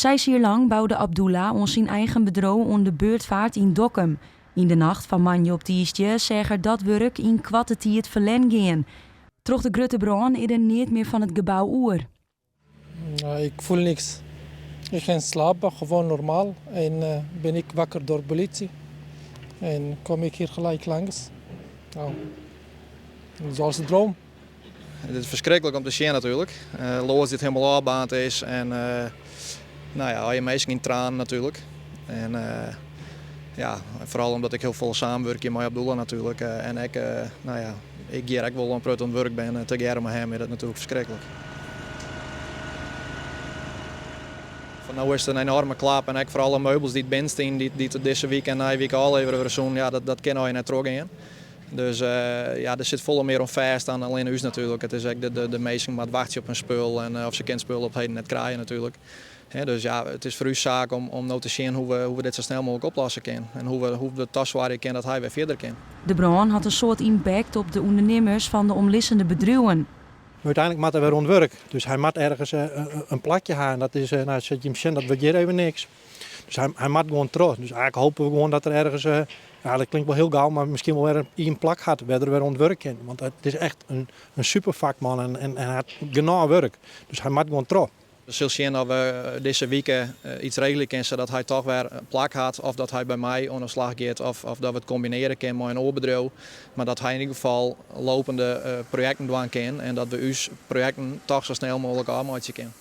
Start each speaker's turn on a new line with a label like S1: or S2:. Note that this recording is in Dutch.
S1: 6 jaar lang bouwde Abdullah ons zijn eigen bedrijf aan de beurtvaart in Dokkum. In de nacht van manje op tiestje zeg er dat werk in kwartier verlen gaan. Troch de grote brand is er niet meer van het gebouw oer.
S2: Ik voel niks. Ik ga slapen, gewoon normaal. En ben ik wakker door de politie. En kom ik hier gelijk langs. Nou, zoals een droom.
S3: Het is verschrikkelijk om te zien natuurlijk. Loos dit helemaal afbaand is en je meestal in tranen natuurlijk. En vooral omdat ik heel veel samenwerk met Abdullah natuurlijk. En ik hier ook wel een prut aan het werk ben te met hem is dat natuurlijk verschrikkelijk. Van nou is het een enorme klap en ook voor alle meubels die het binnen die deze week en na week al even zo'n dat kan je net terug in. Dus er zit volle meer om vast dan alleen huis natuurlijk. Het is echt de meesten maar wachten op een spul en of ze kan spul op heden net krijgen natuurlijk. Dus ja, het is voor u zaak om nou te zien hoe we dit zo snel mogelijk oplossen kunnen. En hoe we taswaardig kunnen dat hij weer verder kan.
S1: De brand had een soort impact op de ondernemers van de omliggende bedrijven.
S4: Uiteindelijk moet hij weer ontwerk. Dus hij moet ergens een plakje hebben. Dat is, zet je hem zien, dat wordt hier even niks. Dus hij moet gewoon terug. Dus eigenlijk hopen we gewoon dat er ergens, dat klinkt wel heel gauw, maar misschien wel weer een plak gaat waar er weer ontwerk kan. Want het is echt een super vakman en hij heeft genoeg werk. Dus hij moet gewoon terug.
S3: We zullen zien dat we deze weken iets regelen kunnen zodat hij toch weer een plak had. Of dat hij bij mij aan de slag gaat of dat we het combineren kunnen met een oorbedrijf. Maar dat hij in ieder geval lopende projecten doen kan en dat we ons projecten toch zo snel mogelijk aanmaken kunnen.